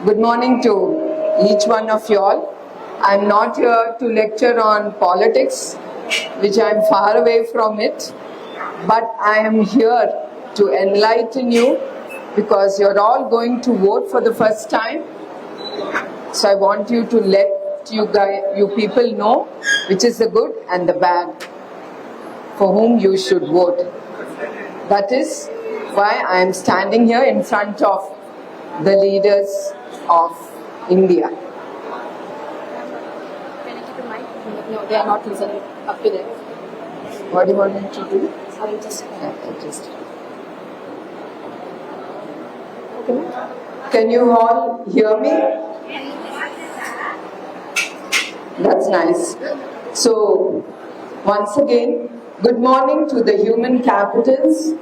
Good morning to each one of you all. I'm not here to lecture on politics, which I'm far away from it, but I am here to enlighten you because you're all going to vote for the first time. So I want you to let you people know which is the good and the bad, for whom you should vote. That is why I am standing here in front of the leaders of India. Can I keep the mic? No, they are not listening up to there. What do you want me to do? Sorry, just. Okay, ma'am. Can you all hear me? That's nice. So, once again, good morning to the human capitals.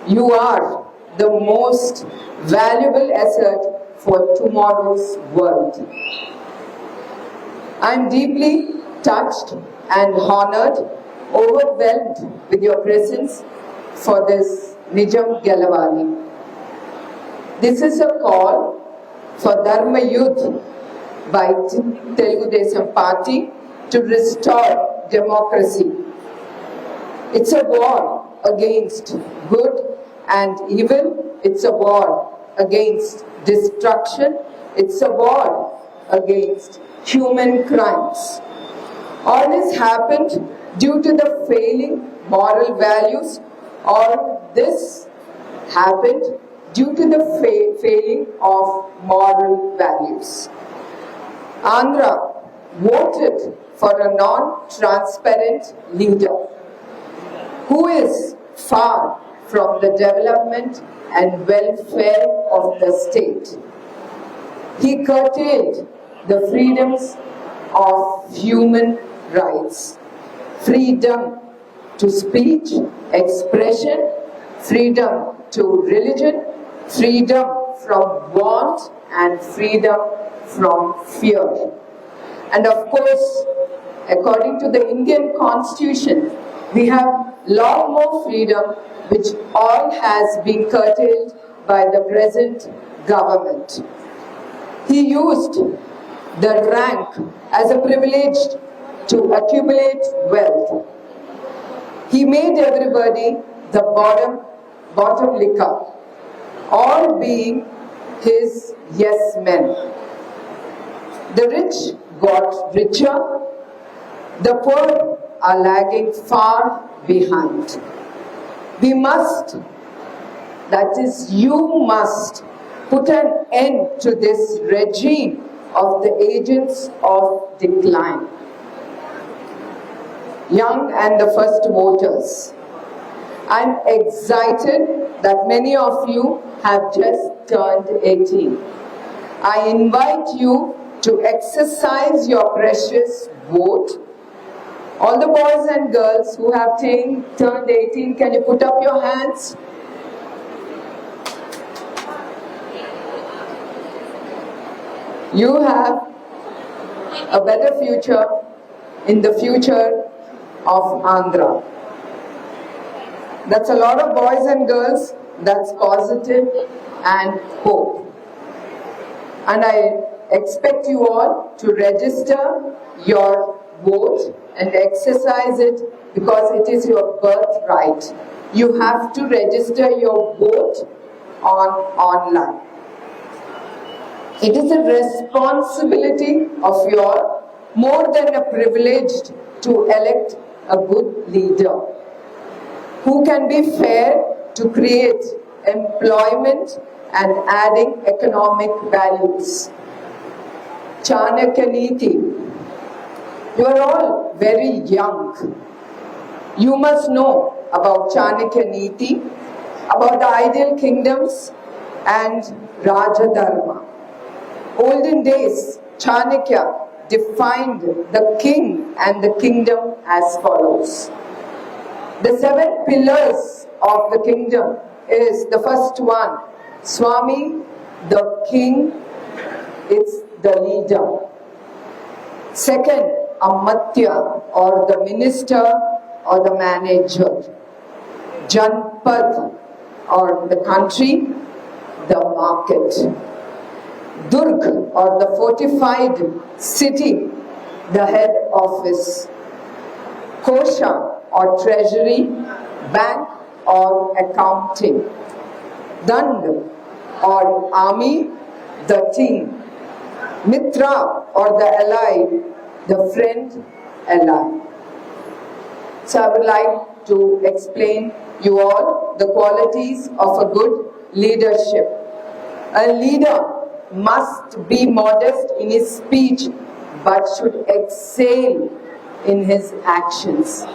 You are the most valuable asset for tomorrow's world. I am deeply touched and honored, overwhelmed with your presence for this Nijam Gelavali. This is a call for Dharma Yudh by Telugu Desam Party to restore democracy. It's a war against good and evil. It's a war against destruction. It's a war against human crimes. All this happened due to the failing moral values. All this happened due to the failing of moral values. Andhra voted for a non-transparent leader who is far from the development and welfare of the state. He curtailed the freedoms of human rights, freedom to speech, expression, freedom to religion, freedom from want, and freedom from fear. And of course, according to the Indian Constitution, we have a lot more freedom, which all has been curtailed by the present government. He used the rank as a privilege to accumulate wealth. He made everybody the bottom licker, all being his yes men. The rich got richer, the poor are lagging far behind. We must, that is, you must, put an end to this regime of the agents of decline. Young and the first voters, I'm excited that many of you have just turned 18. I invite you to exercise your precious vote. All the boys and girls who have turned 18, can you put up your hands? You have a better future in the future of Andhra. That's a lot of boys and girls. That's positive and hope. And I expect you all to register your vote and exercise it because it is your birthright. You have to register your vote online. It is a responsibility of yours, more than a privilege, to elect a good leader who can be fair to create employment and adding economic values. Chanakya Niti. You are all very young. You must know about Chanakya Niti, about the ideal kingdoms and Raja Dharma. Olden days, Chanakya defined the king and the kingdom as follows. The 7 pillars of the kingdom is the first one, Swami, the king, it's the leader. Second, Amatya, or the minister or the manager. Janpad, or the country, the market. Durg or the fortified city, the head office. Kosha or treasury, bank or accounting. Dand or army, the team. Mitra or the ally, the friend, ally. So I would like to explain you all the qualities of a good leadership. A leader must be modest in his speech but should excel in his actions.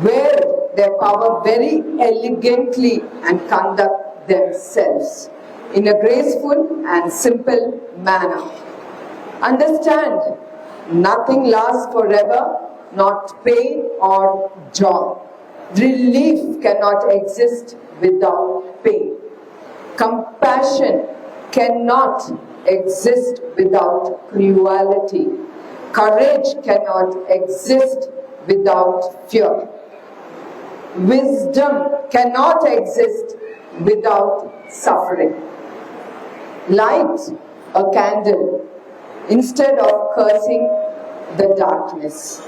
Wear their power very elegantly and conduct themselves in a graceful and simple manner. Understand, nothing lasts forever, not pain or joy. Relief cannot exist without pain. Compassion cannot exist without cruelty. Courage cannot exist without fear. Wisdom cannot exist without suffering. Light a candle instead of cursing the darkness.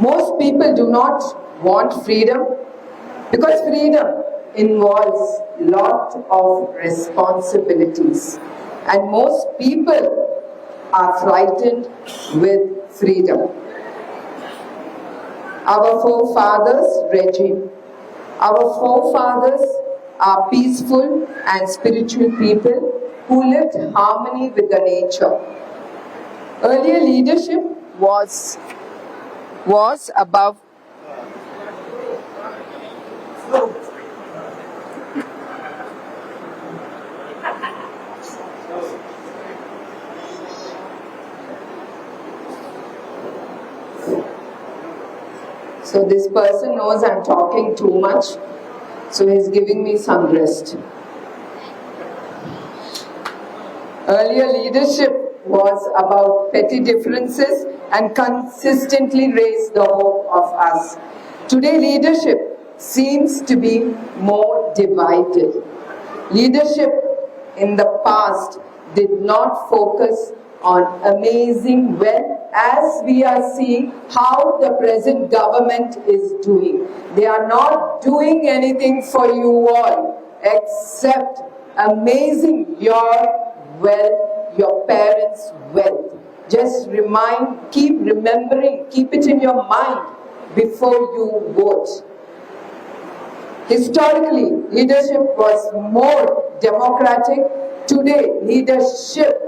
Most people do not want freedom because freedom involves a lot of responsibilities, and most people are frightened with freedom. Our forefathers' regime. Our forefathers are peaceful and spiritual people who lived in harmony with the nature. Earlier leadership was above So this person knows I'm talking too much, so he's giving me some rest. Earlier leadership was about petty differences and consistently raised the hope of us. Today leadership seems to be more divided. Leadership in the past did not focus on amazing wealth as we are seeing how the present government is doing. They are not doing anything for you all except amazing your wealth, your parents' wealth. Just keep remembering, keep it in your mind before you vote. Historically, leadership was more democratic. Today, leadership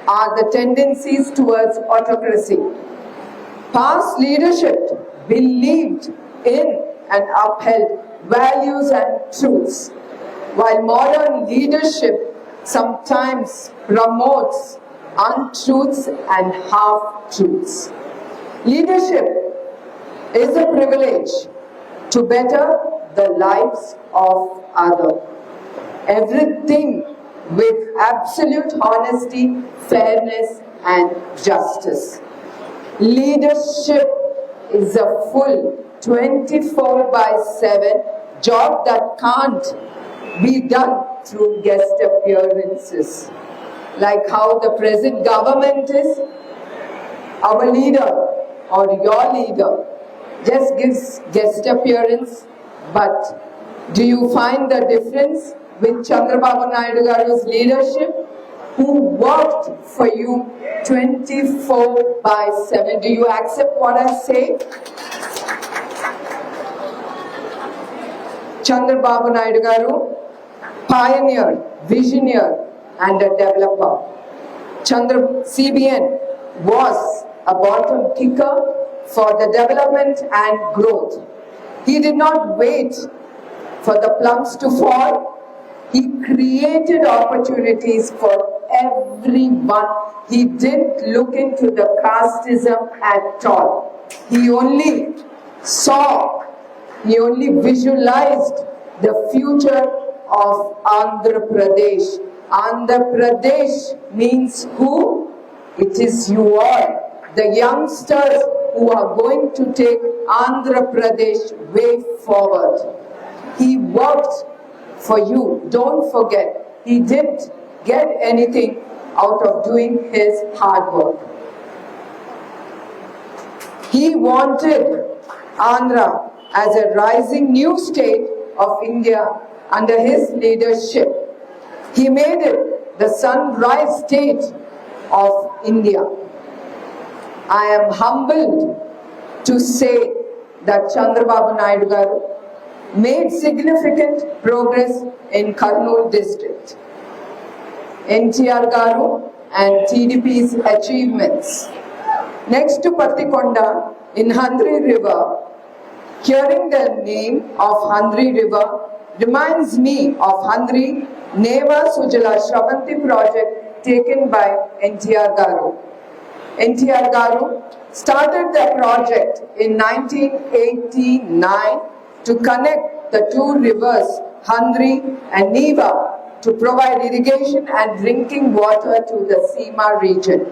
are the tendencies towards autocracy. Past leadership believed in and upheld values and truths, while modern leadership sometimes promotes untruths and half-truths. Leadership is a privilege to better the lives of others. Everything with absolute honesty, fairness and justice. Leadership is a full 24/7 job that can't be done through guest appearances. Like how the present government is, our leader or your leader just gives guest appearance, but do you find the difference with Chandrababu Naidu Garu's leadership, who worked for you 24/7? Do you accept what I say? Chandrababu Naidu Garu, pioneer, visionary and a developer. CBN was a bottom kicker for the development and growth. He did not wait for the plums to fall. He created opportunities for everyone. He didn't look into the casteism at all. He only visualized the future of Andhra Pradesh. Andhra Pradesh means who? It is you all, the youngsters who are going to take Andhra Pradesh way forward. He worked for you. Don't forget, he did get anything out of doing his hard work. He wanted Andhra as a rising new state of India under his leadership. He made it the sunrise state of India. I am humbled to say that Chandrababu Naidu garu made significant progress in Kurnool district. NTR garu and TDP's achievements. Next to Pattikonda in Handri River, hearing the name of Handri River reminds me of Handri Neva Sujala Shravanti project taken by NTR garu. NTR garu started the project in 1989 to connect the two rivers, Handri and Neva, to provide irrigation and drinking water to the Seema region.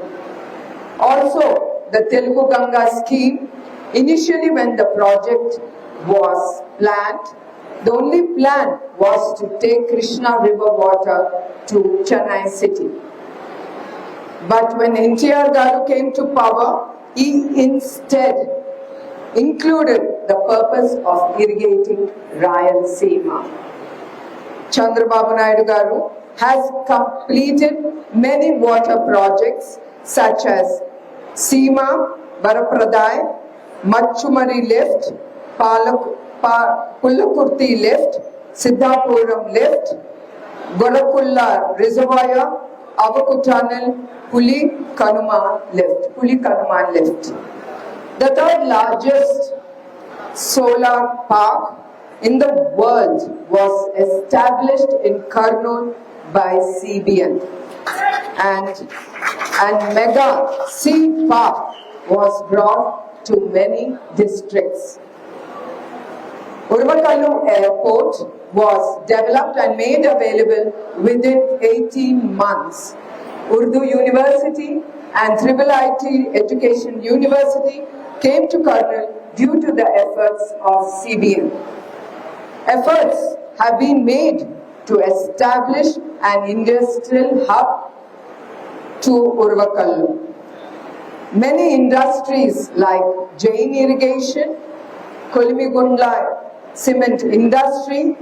Also, the Telugu Ganga scheme, initially when the project was planned, the only plan was to take Krishna river water to Chennai city. But when NTR garu came to power, he instead included the purpose of irrigating Rayalaseema. Chandrababu Naidu garu has completed many water projects such as Seema, Barapradai, Machumari lift, Pullakurti lift, Siddhapuram lift, Golakulla reservoir, Avaku tunnel, Puli Kanuman lift. The third largest solar park in the world was established in Kurnool by CBN, and mega sea park was brought to many districts. Urvakallu Airport was developed and made available within 18 months. Urdu University and IIIT Education University came to Kurnool due to the efforts of CBN. Efforts have been made to establish an industrial hub to Urvakallu. Many industries like Jain Irrigation, Kolimigundla Cement Industry,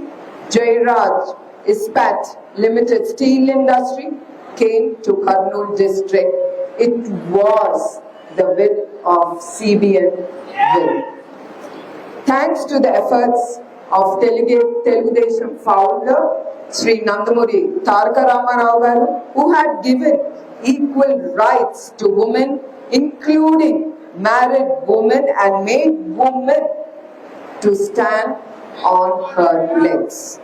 Jairaj Ispat Limited Steel Industry came to Kurnool district. It was the will of CBN will. Thanks to the efforts of Telugu Desam founder Sri Nandamuri Taraka Ramarao garu, who had given equal rights to women, including married women, and made women to stand on her legs.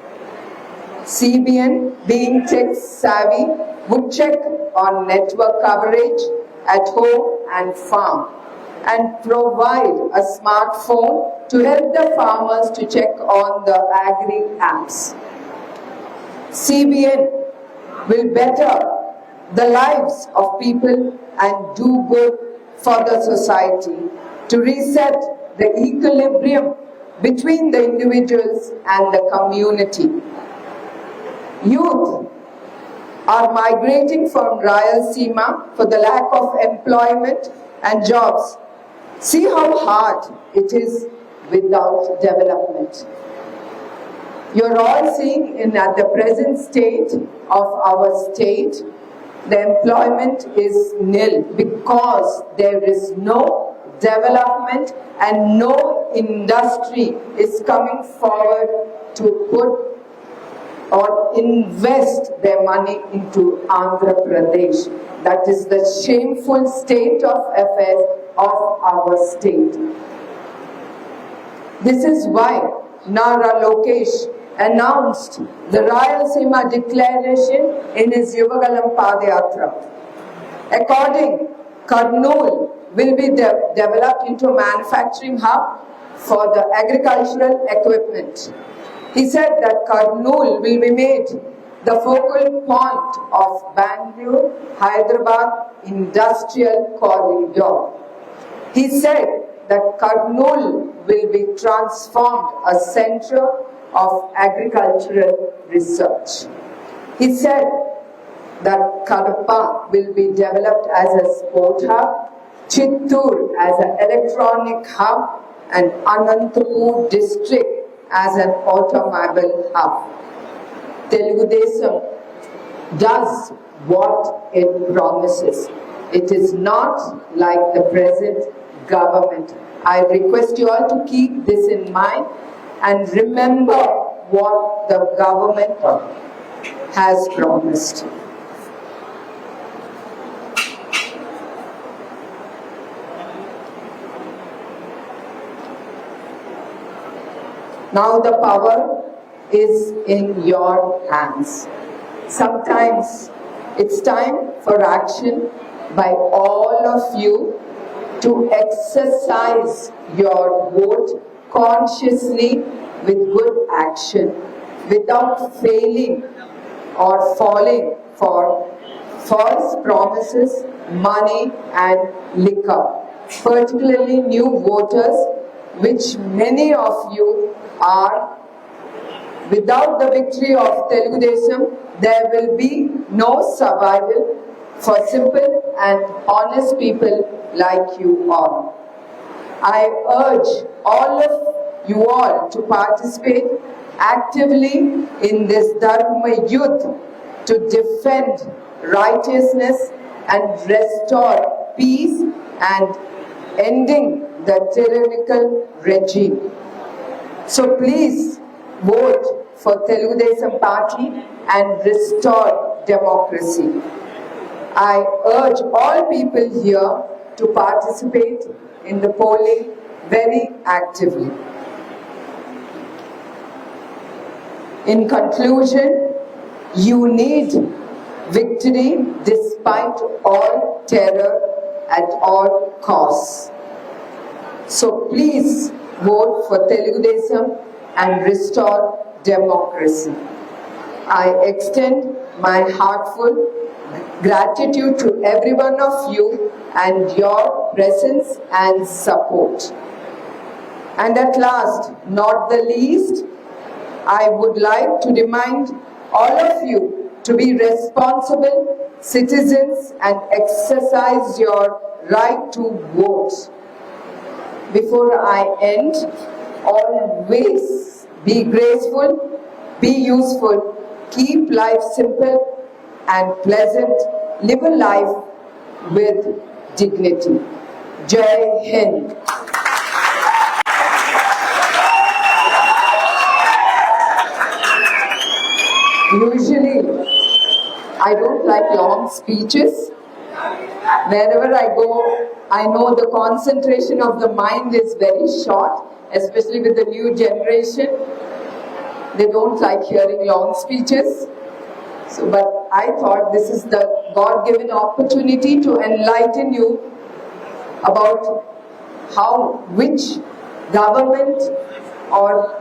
CBN, being tech savvy, would check on network coverage at home and farm and provide a smartphone to help the farmers to check on the agri apps. CBN will better the lives of people and do good for the society to reset the equilibrium between the individuals and the community. Youth are migrating from Rayalaseema for the lack of employment and jobs. See how hard it is without development. You're all seeing at the present state of our state, the employment is nil because there is no development and no industry is coming forward to put or invest their money into Andhra Pradesh. That is the shameful state of affairs of our state. This is why Nara Lokesh announced the Rayalaseema Declaration in his Yuvagalam Padayatra. According, Kurnool will be developed into a manufacturing hub for the agricultural equipment. He said that Kurnool will be made the focal point of Bangalore-Hyderabad industrial corridor. He said that Kurnool will be transformed a center of agricultural research. He said that Kadapa will be developed as a sport hub, Chittur as an electronic hub, and Anantapur district as an automobile hub. Telugu Desam does what it promises. It is not like the present government. I request you all to keep this in mind and remember what the government has promised. Now the power is in your hands. Sometimes it's time for action by all of you to exercise your vote consciously with good action, without failing or falling for false promises, money and liquor, particularly new voters, which many of you are. Without the victory of Telugu Desam, there will be no survival for simple and honest people like you all. I urge all of you all to participate actively in this Dharma Yudh to defend righteousness and restore peace and ending the tyrannical regime. So please vote for Telugu Desam Party and restore democracy. I urge all people here to participate in the polling very actively. In conclusion, you need victory despite all terror at all costs. So please vote for Telugu Desam and restore democracy. I extend my heartfelt gratitude to every one of you and your presence and support. And at last, not the least, I would like to remind all of you to be responsible citizens and exercise your right to vote. Before I end, always be graceful, be useful, keep life simple and pleasant, live a life with dignity. Jai Hind. Usually, I don't like long speeches. Wherever I go, I know the concentration of the mind is very short, especially with the new generation. They don't like hearing long speeches. So, but I thought this is the God-given opportunity to enlighten you about which government or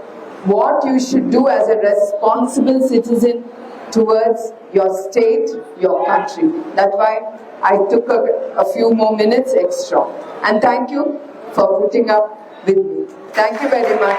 what you should do as a responsible citizen towards your state, your country. That's why I took a few more minutes extra. And thank you for putting up with me. Thank you very much.